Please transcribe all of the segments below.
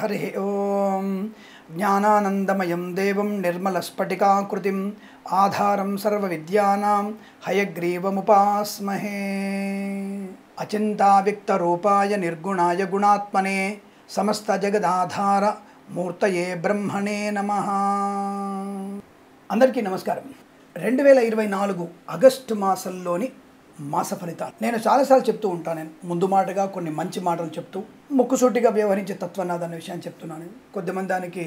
హరి ఓం జ్ఞానానందమయం దేవం నిర్మలస్ఫటికాకృతిం ఆధారం సర్వవిద్యానాం హయగ్రీవముపాస్మహే అచింతావ్యక్తరూపాయ నిర్గుణాయ గుణాత్మనే సమస్త జగదాధార మూర్తయే బ్రహ్మణే నమః. అందరికీ నమస్కారం. 2024 ఆగస్టు మాసంలోని మాస ఫలితాలు నేను చాలాసార్లు చెప్తూ ఉంటాను. నేను ముందు మాటగా కొన్ని మంచి మాటలు చెప్తూ ముక్కుసూటిగా వ్యవహరించే తత్వనాథ అనే విషయాన్ని చెప్తున్నాను. కొద్దిమంది దానికి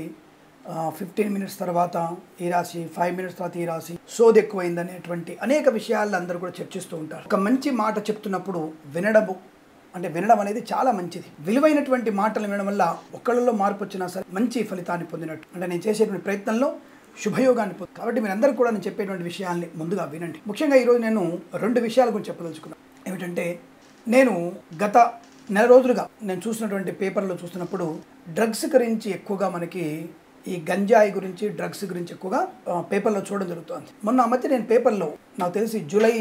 15 మినిట్స్ తర్వాత ఈ రాశి, 5 మినిట్స్ తర్వాత ఈ రాశి, సోది ఎక్కువైందనేటువంటి అనేక విషయాలు అందరూ కూడా చర్చిస్తూ ఉంటారు. ఒక మంచి మాట చెప్తున్నప్పుడు వినడం అనేది చాలా మంచిది. విలువైనటువంటి మాటలు వినడం వల్ల ఒక్కళ్ళలో మార్పు వచ్చినా సరే మంచి ఫలితాన్ని పొందినట్టు. అంటే నేను చేసేటువంటి ప్రయత్నంలో శుభయోగాన్ని పొంది. కాబట్టి మీరందరూ కూడా నేను చెప్పేటువంటి విషయాల్ని ముందుగా వినండి. ముఖ్యంగా ఈరోజు నేను 2 విషయాల గురించి చెప్పదలుచుకున్నాను. ఏమిటంటే, నేను గత నెల రోజులుగా నేను చూసినటువంటి పేపర్లో చూస్తున్నప్పుడు డ్రగ్స్ గురించి ఎక్కువగా మనకి ఈ గంజాయి గురించి, డ్రగ్స్ గురించి ఎక్కువగా పేపర్లో చూడడం జరుగుతుంది. మొన్న మధ్య నేను పేపర్లో, నాకు తెలిసి జూలై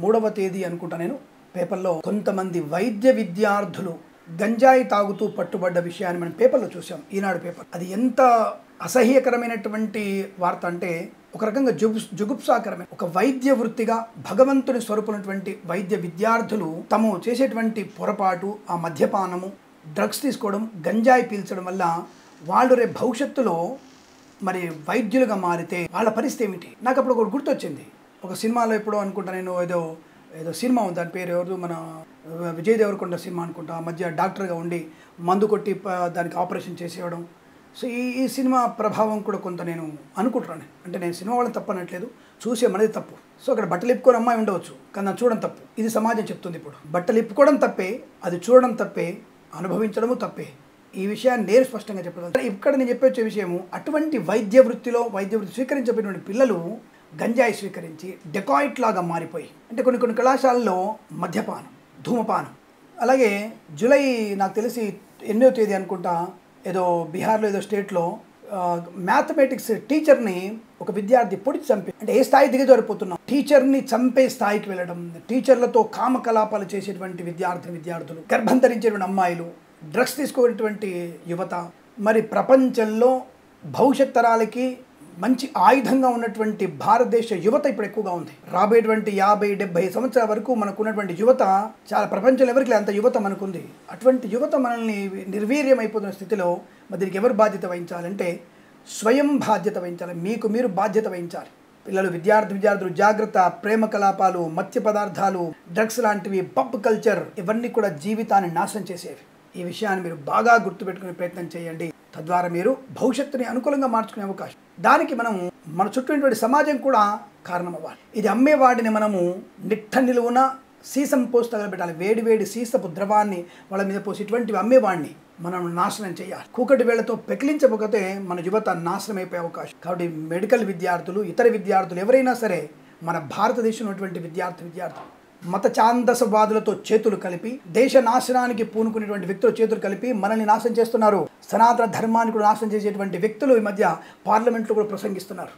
3వ తేదీ అనుకుంటా, నేను పేపర్లో కొంతమంది వైద్య విద్యార్థులు గంజాయి తాగుతూ పట్టుబడ్డ విషయాన్ని మనం పేపర్లో చూసాం. ఈనాడు పేపర్. అది ఎంత అసహ్యకరమైనటువంటి వార్త అంటే, ఒక రకంగా జుగుప్సాకరమైన, ఒక వైద్య వృత్తిగా భగవంతుని స్వరూపునటువంటి వైద్య విద్యార్థులు తాము చేసేటువంటి పొరపాటు, ఆ మద్యపానము, డ్రగ్స్ తీసుకోవడం, గంజాయి పీల్చడం వల్ల వాళ్ళు రేపు భవిష్యత్తులో మరి వైద్యులుగా మారితే వాళ్ళ పరిస్థితి ఏమిటి? నాకు అప్పుడు ఒకటి గుర్తొచ్చింది. ఒక సినిమాలో ఎప్పుడో అనుకుంటా, నేను ఏదో సినిమా ఉంది, దాని పేరు ఎవరు, మన విజయ్ దేవరకొండ సినిమా అనుకుంటా. ఆ మధ్య డాక్టర్గా ఉండి మందు కొట్టి దానికి ఆపరేషన్ చేసేయడం. సో ఈ సినిమా ప్రభావం కూడా కొంత నేను అనుకుంటున్నాను. అంటే నేను సినిమా వాళ్ళని తప్పనట్లేదు, చూసే మనది తప్పు. సో అక్కడ బట్టలు ఇప్పుకొని అమ్మాయి ఉండవచ్చు, కానీ అది చూడడం తప్పు. ఇది సమాజం చెప్తుంది. ఇప్పుడు బట్టలు ఇప్పుకోవడం తప్పే, అది చూడడం తప్పే, అనుభవించడము తప్పే. ఈ విషయాన్ని నేను స్పష్టంగా చెప్పగలను. ఇక్కడ నేను చెప్పొచ్చే విషయము, అటువంటి వైద్య వృత్తి స్వీకరించబడినటువంటి పిల్లలు గంజాయి స్వీకరించి డెకాయిట్ లాగా మారిపోయి, అంటే కొన్ని కళాశాలల్లో మద్యపానం, ధూమపానం. అలాగే జూలై, నాకు తెలిసి 8వ తేదీ అనుకుంటా, ఏదో బీహార్లో ఏదో స్టేట్లో మ్యాథమెటిక్స్ టీచర్ని ఒక విద్యార్థి పొడిచి చంపి, అంటే ఏ స్థాయి దిగజారిపోతున్నాం, టీచర్ని చంపే స్థాయికి వెళ్ళడం, టీచర్లతో కామకలాపాలు చేసేటువంటి విద్యార్థులు, గర్భం ధరించేటువంటి అమ్మాయిలు, డ్రగ్స్ తీసుకునేటువంటి యువత. మరి ప్రపంచంలో భవిష్యత్ తరాలకి మంచి ఆయుధంగా ఉన్నటువంటి భారతదేశ యువత ఇప్పుడు ఎక్కువగా ఉంది. రాబోయేటువంటి 50-70 సంవత్సరాల వరకు మనకున్నటువంటి యువత చాలా, ప్రపంచంలో ఎవరికి అంత యువత మనకుంది. అటువంటి యువత మనల్ని నిర్వీర్యం అయిపోతున్న స్థితిలో మరి దీనికి ఎవరు బాధ్యత వహించాలంటే స్వయం బాధ్యత వహించాలి. మీకు మీరు బాధ్యత వహించాలి. పిల్లలు, విద్యార్థులు జాగ్రత్త. ప్రేమ కలాపాలు, మత్స్య పదార్థాలు, డ్రగ్స్ లాంటివి, పబ్ కల్చర్, ఇవన్నీ కూడా జీవితాన్ని నాశనం చేసేవి. ఈ విషయాన్ని మీరు బాగా గుర్తుపెట్టుకునే ప్రయత్నం చేయండి. తద్వారా మీరు భవిష్యత్తుని అనుకూలంగా మార్చుకునే అవకాశం. దానికి మనం మన చుట్టూ సమాజం కూడా కారణం అవ్వాలి. ఇది అమ్మేవాడిని మనము నిట్ట నిలువున సీసం పోసి తగలబెట్టాలి. వేడి సీసపు ద్రవాన్ని వాళ్ళ మీద పోసి ఇటువంటివి అమ్మేవాడిని మనం నాశనం చేయాలి. కూకటి వేళ్లతో పెకిలించకపోతే మన యువత నాశనం అయిపోయే అవకాశం. కాబట్టి మెడికల్ విద్యార్థులు, ఇతర విద్యార్థులు ఎవరైనా సరే, మన భారతదేశంలో ఉన్నటువంటి విద్యార్థులు మత ఛాందసవాదులతో చేతులు కలిపి, దేశ నాశనానికి పూనుకునేటువంటి వ్యక్తులు చేతులు కలిపి మనల్ని నాశనం చేస్తున్నారు. సనాతన ధర్మాన్ని కూడా నాశనం చేసేటువంటి వ్యక్తులు ఈ మధ్య పార్లమెంట్లో కూడా ప్రసంగిస్తున్నారు.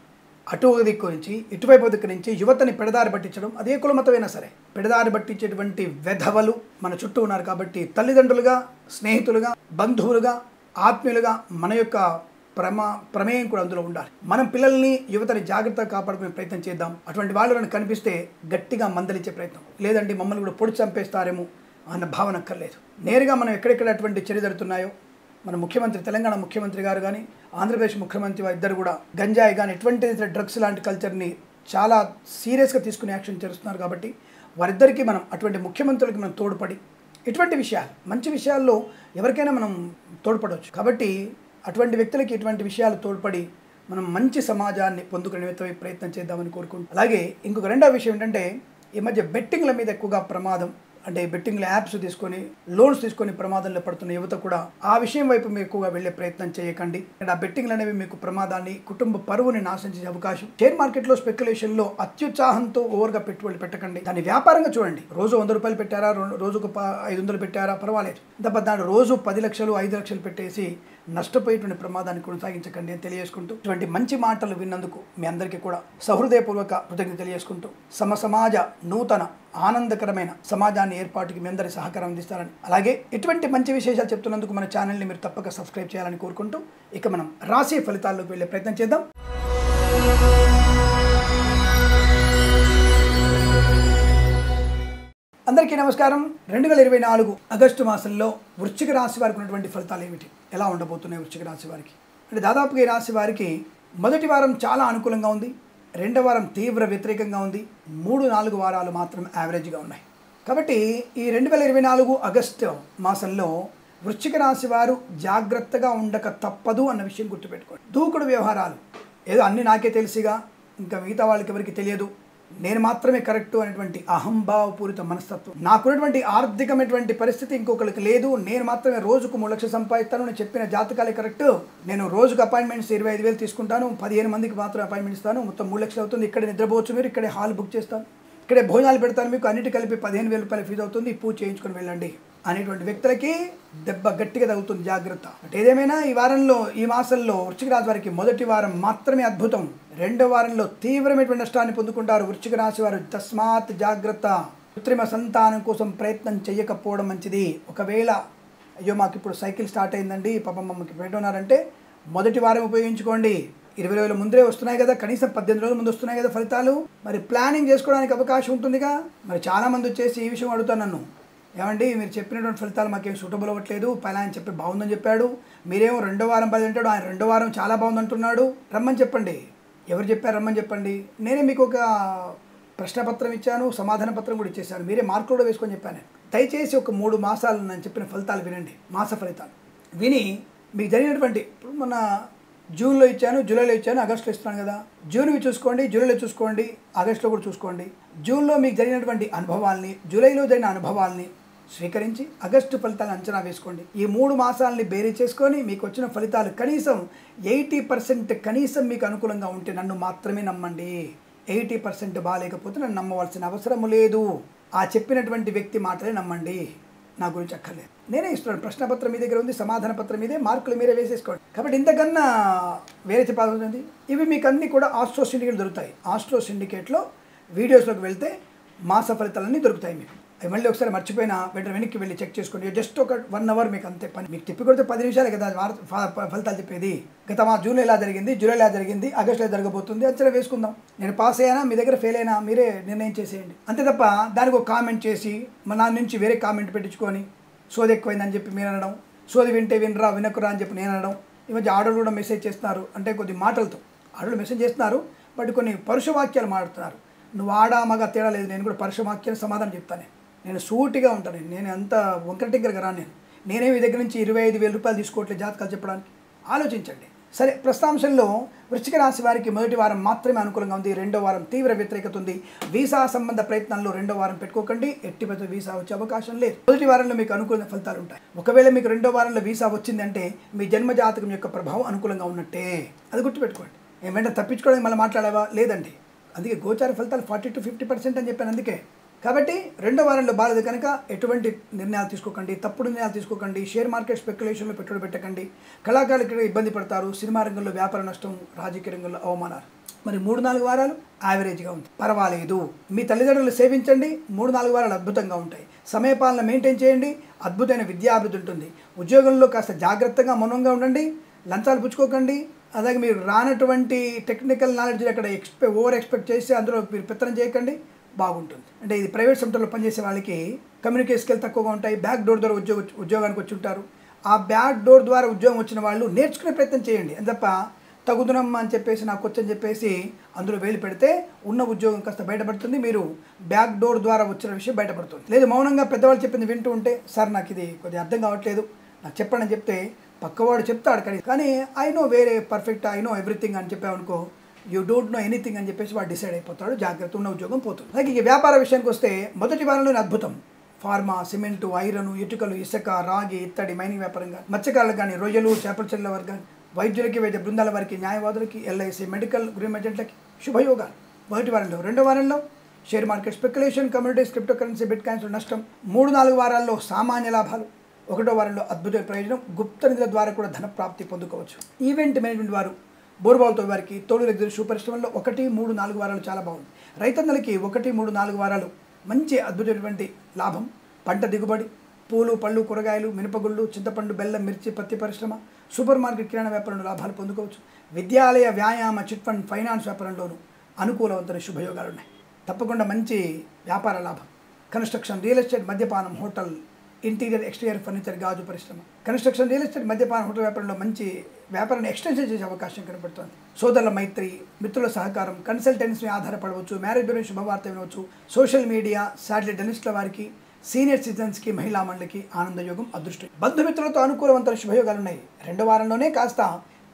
అటు దిక్కు నుంచి ఇటువైపు దిక్కు నుంచి యువతని పెడదారి పట్టించడం, అదే కుల మతమైనా సరే పెడదారి పట్టించేటువంటి వెధవలు మన చుట్టూ ఉన్నారు. కాబట్టి తల్లిదండ్రులుగా, స్నేహితులుగా, బంధువులుగా, ఆత్మీయులుగా మన యొక్క ప్రమేయం కూడా అందులో ఉండాలి. మనం పిల్లల్ని, యువతని జాగ్రత్తగా కాపాడుకునే ప్రయత్నం చేద్దాం. అటువంటి వాళ్ళు కనిపిస్తే గట్టిగా మందలించే ప్రయత్నం. లేదంటే మమ్మల్ని కూడా పొడి చంపేస్తారేమో అన్న భావన అక్కర్లేదు. నేరుగా మనం ఎక్కడెక్కడ అటువంటి చర్య జరుగుతున్నాయో, మన ముఖ్యమంత్రి, తెలంగాణ ముఖ్యమంత్రి గారు కానీ, ఆంధ్రప్రదేశ్ ముఖ్యమంత్రి ఇద్దరు కూడా గంజాయి కానీ ఎటువంటి డ్రగ్స్ లాంటి కల్చర్ని చాలా సీరియస్గా తీసుకుని యాక్షన్ చేస్తున్నారు. కాబట్టి వారిద్దరికీ మనం, అటువంటి ముఖ్యమంత్రులకి మనం తోడ్పడి, ఇటువంటి విషయాలు, మంచి విషయాల్లో ఎవరికైనా మనం తోడ్పడవచ్చు. కాబట్టి అటువంటి వ్యక్తులకి ఇటువంటి విషయాలు తోడ్పడి మనం మంచి సమాజాన్ని పొందుకునే ప్రయత్నం చేద్దామని కోరుకుంటాం. అలాగే ఇంకొక రెండవ విషయం ఏంటంటే, ఈ మధ్య బెట్టింగ్ల మీద ఎక్కువగా ప్రమాదం, అంటే బెట్టింగ్ల యాప్స్ తీసుకొని, లోన్స్ తీసుకొని ప్రమాదంలో పడుతున్న యువత కూడా ఆ విషయం వైపు మీరు ఎక్కువగా వెళ్ళే ప్రయత్నం చేయకండి. ఆ బెట్టింగ్లు అనేవి మీకు ప్రమాదాన్ని, కుటుంబ పరువుని నాశనం చేసే అవకాశం. షేర్ మార్కెట్లో స్పెక్యులేషన్లో అత్యుత్సాహంతో ఓవర్గా పెట్టుబడులు పెట్టకండి. దాన్ని వ్యాపారంగా చూడండి. రోజు 100 రూపాయలు పెట్టారా, రోజుకు 500 పెట్టారా, పర్వాలేదు. తప్ప దాని రోజు 10 లక్షలు, 5 లక్షలు పెట్టేసి నష్టపోయేటువంటి ప్రమాదాన్ని కొనసాగించకండి అని తెలియజేసుకుంటూ ఇటువంటి మంచి మాటలు విన్నందుకు మీ అందరికీ కూడా సహృదయపూర్వక కృతజ్ఞత తెలియజేసుకుంటూ సమాజ నూతన ఆనందకరమైన సమాజాన్ని ఏర్పాటుకి మీ అందరి సహకారం అందిస్తారని, అలాగే ఇటువంటి మంచి విశేషాలు చెప్తున్నందుకు మన ఛానల్ని మీరు తప్పక సబ్స్క్రైబ్ చేయాలని కోరుకుంటూ ఇక మనం రాశి ఫలితాల్లోకి వెళ్ళే ప్రయత్నం చేద్దాం. అందరికీ నమస్కారం. 2024 ఆగస్టు మాసంలో వృశ్చిక రాశి వారికి ఉన్నటువంటి ఫలితాలు ఏమిటి, ఎలా ఉండబోతున్నాయి వృశ్చిక రాశి వారికి అంటే దాదాపుగా ఈ రాశి వారికి మొదటి వారం చాలా అనుకూలంగా ఉంది, రెండవ వారం తీవ్ర వ్యతిరేకంగా ఉంది, 3-4 వారాలు మాత్రం యావరేజ్గా ఉన్నాయి. కాబట్టి ఈ 2024 ఆగస్టు మాసంలో వృశ్చిక రాశి వారు జాగ్రత్తగా ఉండక తప్పదు అన్న విషయం గుర్తుపెట్టుకోండి. దూకుడు వ్యవహారాలు, ఏదో అన్నీ నాకే తెలిసిగా ఇంకా మిగతా వాళ్ళకి ఎవరికి తెలియదు, నేను మాత్రమే కరెక్టు అనేటువంటి అహంభావపూరిత మనస్తత్వం, నాకున్నటువంటి ఆర్థికమైనటువంటి పరిస్థితి ఇంకొకరికి లేదు, నేను మాత్రమే రోజుకు 3 లక్షలు సంపాదిస్తాను, నేను చెప్పిన జాతకాలే కరెక్ట్, నేను రోజుకు అపాయింట్మెంట్స్ 25,000 తీసుకుంటాను, 15 మందికి మాత్రం అపాయింట్మెంట్ ఇస్తాను, మొత్తం 3 లక్షలు అవుతుంది, ఇక్కడే నిద్రపోవచ్చు మీరు, ఇక్కడే హాల్ బుక్ చేస్తాను, ఇక్కడే భోజనాలు పెడతాను, మీకు అన్నిటి కలిపి 15,000 రూపాయల ఫీజు అవుతుంది, పూజ చేయించుకొని వెళ్ళండి అనేటువంటి వ్యక్తులకి దెబ్బ గట్టిగా తగులుతుంది, జాగ్రత్త. అంటే ఏదేమైనా ఈ మాసంలో వృశ్చిక రాశి వారికి మొదటి వారం మాత్రమే అద్భుతం, రెండో వారంలో తీవ్రమైనటువంటి నష్టాన్ని పొందుకుంటారు వృశ్చిక రాశి వారు. తస్మాత్ జాగ్రత్త. కృత్రిమ సంతానం కోసం ప్రయత్నం చేయకపోవడం మంచిది. ఒకవేళ అయ్యో మాకు ఇప్పుడు సైకిల్ స్టార్ట్ అయిందండి, పాపం మమ్మకి పెట్టున్నారంటే మొదటి వారం ఉపయోగించుకోండి. 20 రోజుల ముందే వస్తున్నాయి కదా, కనీసం 18 రోజుల ముందు వస్తున్నాయి కదా ఫలితాలు, మరి ప్లానింగ్ చేసుకోవడానికి అవకాశం ఉంటుందిగా. మరి చాలామంది వచ్చేసి ఈ విషయం అడుగుతాను నన్ను, ఏమండి మీరు చెప్పినటువంటి ఫలితాలు మాకేం సూటబుల్ అవ్వట్లేదు, పైన ఆయన చెప్పి బాగుందని చెప్పాడు, మీరేమో రెండో వారం 10 అంటాడు, ఆయన రెండో వారం చాలా బాగుందంటున్నాడు, రమ్మని చెప్పండి. ఎవరు చెప్పారు రమ్మని చెప్పండి. నేనే మీకు ఒక ప్రశ్నపత్రం ఇచ్చాను, సమాధాన పత్రం కూడా ఇచ్చేసాను, మీరే మార్కులు కూడా వేసుకొని చెప్పాను. దయచేసి ఒక 3 మాసాలు నేను చెప్పిన ఫలితాలు వినండి, మాస ఫలితాలు విని మీకు జరిగినటువంటి, ఇప్పుడు మన జూన్లో ఇచ్చాను, జూలైలో ఇచ్చాను, ఆగస్టులో ఇస్తున్నాను కదా, జూన్వి చూసుకోండి, జూలైలో చూసుకోండి, ఆగస్టులో కూడా చూసుకోండి. జూన్లో మీకు జరిగినటువంటి అనుభవాల్ని, జూలైలో జరిగిన అనుభవాల్ని స్వీకరించి ఆగస్టు ఫలితాలను అంచనా వేసుకోండి. ఈ 3 మాసాలని బేరీ చేసుకొని మీకు వచ్చిన ఫలితాలు కనీసం 80% కనీసం మీకు అనుకూలంగా ఉంటే నన్ను మాత్రమే నమ్మండి. 80% బాగాలేకపోతే నన్ను నమ్మవలసిన అవసరం లేదు. ఆ చెప్పినటువంటి వ్యక్తి మాటలే నమ్మండి, నా గురించి అక్కర్లేదు. నేనే ఇస్తున్నాను, ప్రశ్నపత్రం మీ దగ్గర ఉంది, సమాధాన పత్రం మీదే, మార్కులు మీరే వేసేసుకోండి. కాబట్టి ఇంతకన్నా వేరే చెప్పాల్సింది, ఇవి మీకు అన్నీ కూడా ఆస్ట్రో సిండికేట్ దొరుకుతాయి. ఆస్ట్రో సిండికేట్లో వీడియోస్లోకి వెళ్తే మాస ఫలితాలన్నీ దొరుకుతాయి మీకు. అవి మళ్ళీ ఒకసారి మర్చిపోయినా వెనక్కి వెళ్ళి చెక్ చేసుకోండి. జస్ట్ ఒక 1 అవర్ మీకు అంతే పని. మీకు తిప్పి కొడితే 10 నిమిషాలే కదా ఫలితాలు చెప్పేది. గత జూన్లో ఎలా జరిగింది, జూలైలో ఎలా జరిగింది, ఆగస్టులో జరగబోతుంది, అంచనా వేసుకుందాం. నేను పాస్ అయ్యానా, మీ దగ్గర ఫెయిల్ అయినా మీరే నిర్ణయం చేసేయండి. అంతే తప్ప దానికి ఒక కామెంట్ చేసి నా నుంచి వేరే కామెంట్ పెట్టించుకొని సోది ఎక్కువైందని చెప్పి మీరు అనడం, సోది వింటే వినరా వినకురా అని చెప్పి నేను అనడం. ఈ మధ్య ఆడోళ్ళు కూడా మెసేజ్ చేస్తున్నారు, అంటే కొద్ది మాటలతో ఆడోళ్ళు మెసేజ్ చేస్తున్నారు, బట్ కొన్ని పరుష వాక్యాలు మాట్లాడుతున్నారు. నువ్వు ఆడా మగ తేడా లేదు, నేను కూడా పరుష వాక్యాలు సమాధానం చెప్తాను. నేను సూటిగా ఉంటాను, నేను అంత వంకరటింకరగా రాను. నేనే మీ దగ్గర నుంచి 25,000 రూపాయలు తీసుకోవట్లేదు జాతకాలు చెప్పడానికి. ఆలోచించండి. సరే, ప్రస్తుతాంశంలో వృశ్చిక రాశి వారికి మొదటి వారం మాత్రమే అనుకూలంగా ఉంది, రెండో వారం తీవ్ర వ్యతిరేకత ఉంది. వీసా సంబంధ ప్రయత్నాల్లో రెండో వారం పెట్టుకోకండి, ఎట్టి పెద్ద వీసా వచ్చే అవకాశం లేదు. మొదటి వారంలో మీకు అనుకూల ఫలితాలు ఉంటాయి. ఒకవేళ మీకు రెండో వారంలో వీసా వచ్చిందంటే మీ జన్మ జాతకం యొక్క ప్రభావం అనుకూలంగా ఉన్నట్టే, అది గుర్తుపెట్టుకోండి. ఏమంటే తప్పించుకోవడానికి మళ్ళీ మాట్లాడేవా లేదండి. అందుకే గోచార ఫలితాలు 40 to 50% అని చెప్పాను. అందుకే కాబట్టి రెండో వారంలో బాలేదు కనుక ఎటువంటి నిర్ణయాలు తీసుకోకండి, తప్పుడు నిర్ణయాలు తీసుకోకండి, షేర్ మార్కెట్ స్పెక్యులేషన్లో పెట్టుబడి పెట్టకండి. కళాకారులు ఇక్కడ ఇబ్బంది పడతారు, సినిమా రంగంలో వ్యాపార నష్టం, రాజకీయ రంగంలో అవమానాలు. మరి 3-4 వారాలు యావరేజ్గా ఉంది, పర్వాలేదు. మీ తల్లిదండ్రులు సేవించండి, 3-4 వారాలు అద్భుతంగా ఉంటాయి. సమయపాలన మెయింటైన్ చేయండి, అద్భుతమైన విద్యాభివృద్ధి ఉంటుంది. ఉద్యోగంలో కాస్త జాగ్రత్తగా మౌనంగా ఉండండి, లంచాలు పుచ్చుకోకండి. అలాగే మీరు రానటువంటి టెక్నికల్ నాలెడ్జ్ అక్కడ ఓవర్ ఎక్స్పెక్ట్ చేసి అందులో మీరు పెత్తనం చేయకండి, బాగుంటుంది. అంటే ఇది ప్రైవేట్ సెక్టర్లో పనిచేసే వాళ్ళకి కమ్యూనికేషన్ స్కిల్ తక్కువగా ఉంటాయి, బ్యాక్ డోర్ ద్వారా ఉద్యోగానికి వచ్చి ఉంటారు. ఆ బ్యాక్ డోర్ ద్వారా ఉద్యోగం వచ్చిన వాళ్ళు నేర్చుకునే ప్రయత్నం చేయండి. అని తప్ప తగుదనమ్మా అని చెప్పేసి నాకు వచ్చని చెప్పేసి అందులో వేలు పెడితే ఉన్న ఉద్యోగం కాస్త బయటపడుతుంది, మీరు బ్యాక్ డోర్ ద్వారా వచ్చిన విషయం బయటపడుతుంది. లేదు మౌనంగా పెద్దవాళ్ళు చెప్పింది వింటూ ఉంటే, సార్ నాకు ఇది కొద్దిగా అర్థం కావట్లేదు నాకు చెప్పండి అని చెప్తే పక్కవాడు చెప్తాడు, కానీ ఐ నో వేరే పర్ఫెక్ట్, ఐ నో ఎవ్రీథింగ్ అని చెప్పావనుకో, యూ డోంట్ నో ఎనీథింగ్ అని చెప్పేసి వాడు డిసైడ్ అయిపోతాడు, జాగ్రత్త, ఉన్న ఉద్యోగం పోతుంది. అలాగే ఇక వ్యాపార విషయానికి వస్తే మొదటి వారంలోనే అద్భుతం. ఫార్మా, సిమెంటు, ఐరన్, ఇటుకలు, ఇసుక, రాగి, ఇత్తడి, మైనింగ్ వ్యాపారంగా, మత్స్యకారులకు కానీ, రొయ్యలు, చేపల చెల్లెల వారికి కానీ, వైద్యులకి, వైద్య బృందాల వారికి, న్యాయవాదులకి, ఎల్ఐసి, మెడికల్, గృహ ఏజెంట్లకి శుభయోగాలు మొదటి వారంలో. రెండో వారంలో share market speculation, communities, crypto currency, bit coins నష్టం. 3-4 వారాల్లో సామాన్య లాభాలు. ఒకటో వారంలో అద్భుతమైన ప్రయోజనం, గుప్త నిధుల ద్వారా కూడా ధన ప్రాప్తి పొందుకోవచ్చు. ఈవెంట్ మేనేజ్మెంట్ వారు, బోర్బాల్తో వారికి, తోలు లగ్జరీ షూ పరిశ్రమలో 1, 3, 4 వారాలు చాలా బాగుంది. రైతన్నలకి 1, 3, 4 వారాలు మంచి అద్భుతమైనటువంటి లాభం. పంట దిగుబడి, పూలు, పళ్ళు, కూరగాయలు, మినపగుళ్ళు, చింతపండు, బెల్లం, మిర్చి, పత్తి పరిశ్రమ, సూపర్ మార్కెట్, కిరాణా వ్యాపారంలో లాభాలు పొందుకోవచ్చు. విద్యాలయ, వ్యాయామ, చిట్ ఫండ్, ఫైనాన్స్ వ్యాపారంలోనూ అనుకూలవంతమైన శుభయోగాలు ఉన్నాయి. తప్పకుండా మంచి వ్యాపార లాభం. కన్స్ట్రక్షన్, రియల్ ఎస్టేట్, మద్యపానం, హోటల్, ఇంటీరియర్, ఎక్స్టీరియర్ ఫర్నిచర్, గాజు పరిశ్రమ, కన్స్ట్రక్షన్, రియల్ ఎస్టేట్, మద్యపానం, హోటల్ వ్యాపారంలో మంచి వ్యాపారాన్ని ఎక్స్టెన్షన్ చేసే అవకాశం కనబడుతుంది. సోదరుల మైత్రి, మిత్రుల సహకారం, కన్సల్టెన్సీ ఆధారపడవచ్చు, మ్యారేజ్ బ్యూరో శుభవార్త వినవచ్చు. సోషల్ మీడియా, శాటిలైట్ డెనిస్ట్ల వారికి, సీనియర్ సిటిజన్స్కి, మహిళా మండలికి ఆనందయోగం, అదృష్టం. బంధుమిత్రులతో అనుకూలవంతమైన శుభయోగాలు ఉన్నాయి. 2వ వారంలోనే కాస్త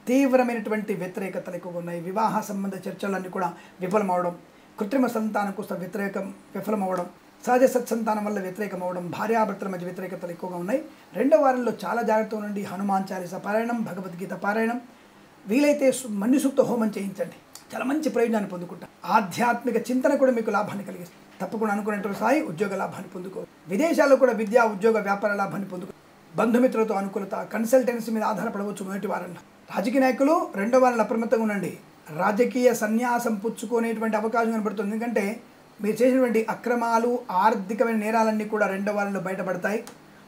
తీవ్రమైనటువంటి వ్యతిరేకతలు ఎక్కువగా ఉన్నాయి. వివాహ సంబంధ చర్చలన్నీ కూడా విఫలమవడం, కృత్రిమ సంతానం కోసం విఫలమవడం, సహజ సత్సంతానం వల్ల వ్యతిరేకం అవ్వడం, భార్యాభర్తల మధ్య వ్యతిరేకతలు ఎక్కువగా ఉన్నాయి. 2వ వారంలో చాలా జాగ్రత్తగా ఉండండి. హనుమాన్ చాలీసా పారాయణం, భగవద్గీత పారాయణం, వీలైతే మన్యుసూక్త హోమం చేయించండి. చాలా మంచి ప్రయోజనాన్ని పొందుకుంటారు. ఆధ్యాత్మిక చింతన కూడా మీకు లాభాన్ని కలిగిస్తుంది. తప్పకుండా అనుకున్నటువంటి స్థాయి ఉద్యోగ లాభాన్ని పొందుకో. విదేశాల్లో కూడా విద్యా, ఉద్యోగ, వ్యాపార లాభాన్ని పొందుకో. బంధుమిత్రులతో అనుకూలత, కన్సల్టెన్సీ మీద ఆధారపడవచ్చు. మొదటి వారంలో రాజకీయ నాయకులు 2వ వారంలో అప్రమత్తంగా ఉండండి. రాజకీయ సన్యాసం పుచ్చుకునేటువంటి అవకాశం కనబడుతుంది. ఎందుకంటే మీరు చేసినటువంటి అక్రమాలు, ఆర్థికమైన నేరాలన్నీ కూడా 2వ వారంలో బయటపడతాయి.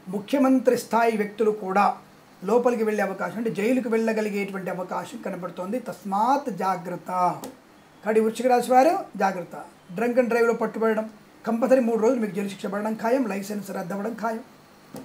ముఖ్యమంత్రి స్థాయి వ్యక్తులు కూడా లోపలికి వెళ్ళే అవకాశం, అంటే జైలుకు వెళ్ళగలిగేటువంటి అవకాశం కనబడుతోంది. తస్మాత్ జాగ్రత్త. కాబట్టి వృశ్చిక రాశి వారు జాగ్రత్త. డ్రంక్ అండ్ డ్రైవ్లో పట్టుబడడం, కంపల్సరీ 3 రోజులు మీకు జైలు శిక్ష పడడం ఖాయం, లైసెన్స్ రద్దవడం ఖాయం.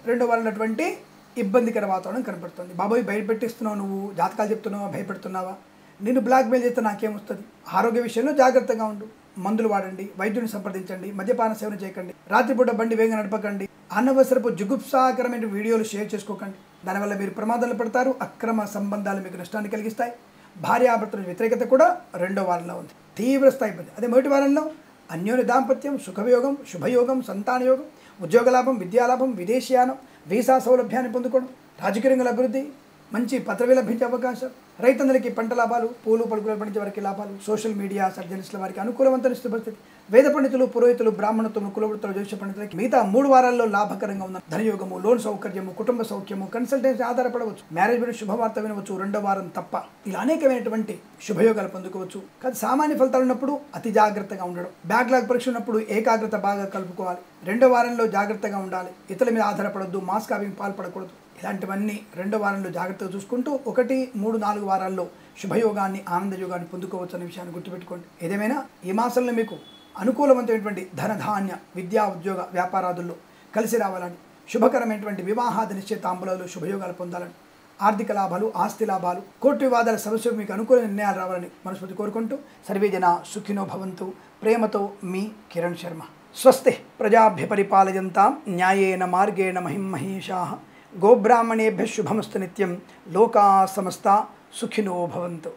2వ వారంలో ఇబ్బందికర వాతావరణం కనబడుతుంది. బాబోయ్ భయపెట్టిస్తున్నావు, నువ్వు జాతకాలు చెప్తున్నావా, భయపెడుతున్నావా, నిన్ను బ్లాక్మెయిల్ చేస్తే నాకేమొస్తుంది. ఆరోగ్య విషయంలో జాగ్రత్తగా ఉండు. మందులు వాడండి, వైద్యుని సంప్రదించండి, మద్యపాన సేవన చేయకండి, రాత్రిపూట బండి వేగంగా నడపకండి, అనవసరపు జుగుప్సాకరమైన వీడియోలు షేర్ చేసుకోకండి. దానివల్ల మీరు ప్రమాదాలు పడతారు. అక్రమ సంబంధాలు మీకు నష్టాన్ని కలిగిస్తాయి. భార్యాభర్తల వ్యతిరేకత కూడా 2వ వారంలో ఉంది. తీవ్ర స్థాయి ఇబ్బంది. అదే మొదటి వారంలో అన్యోన్య దాంపత్యం, సుఖయోగం, శుభయోగం, సంతానయోగం, ఉద్యోగ లాభం, విద్యాలాభం, విదేశీయానం, వీసా సౌలభ్యాన్ని పొందుకోవడం, రాజకీయ రంగంలో అభివృద్ధి, మంచి పదవి లభించే అవకాశం, రైతన్నలకి పంట లాభాలు, పూలు పలుకులు పండించే వారికి లాభాలు, సోషల్ మీడియా సర్జనిస్టుల వారికి అనుకూలవంతమైన పరిస్థితి, వేద పండితులు, పురోహితులు, బ్రాహ్మణత్వము, కులవృత్తులు, జ్యోతిష పండితులకి మిగతా 3 వారాల్లో లాభకరంగా ఉన్న ధనయోగము, లోన్ సౌకర్యము, కుటుంబ సౌఖ్యము, కన్సల్టెన్సీ ఆధారపడవచ్చు, మ్యారేజ్ మీద శుభవార్త వినవచ్చు 2వ వారం తప్ప. ఇలా అనేకమైనటువంటి శుభయోగాలు పొందుకోవచ్చు. కానీ సామాన్య ఫలితాలు ఉన్నప్పుడు అతి జాగ్రత్తగా ఉండడం, బ్యాక్లాగ్ పరీక్ష ఉన్నప్పుడు ఏకాగ్రత బాగా కలుపుకోవాలి. 2వ వారంలో జాగ్రత్తగా ఉండాలి. ఇతరుల మీద ఆధారపడద్దు, మాస్ కాపింగ్ పాల్పడకూడదు. ఇలాంటివన్నీ 2వ వారంలో జాగ్రత్తగా చూసుకుంటూ 1, 3, 4 వారాల్లో శుభయోగాన్ని, ఆనందయోగాన్ని పొందుకోవచ్చు అనే విషయాన్ని గుర్తుపెట్టుకోండి. ఏదేమైనా ఈ మాసంలో మీకు అనుకూలవంతమైనటువంటి ధనధాన్య, విద్యా, ఉద్యోగ, వ్యాపారాదుల్లో కలిసి రావాలని, శుభకరమైనటువంటి వివాహాది నిశ్చితాంబులలో శుభయోగాలు పొందాలని, ఆర్థిక లాభాలు, ఆస్తి లాభాలు, కోర్టు వివాదాల సమస్యలు మీకు అనుకూల నిర్ణయాలు రావాలని మనస్ఫూర్తి కోరుకుంటూ సర్వేజన సుఖినో భవంతు. ప్రేమతో మీ కిరణ్ శర్మ. స్వస్తి ప్రజాభ్య పరిపాలయంతాం న్యాయేన మార్గేణ మహిమహేషాః. గోబ్రాహ్మణేభ్యः శుభమస్తు నిత్యం. లోకా సమస్తా సుఖినో భవంతు.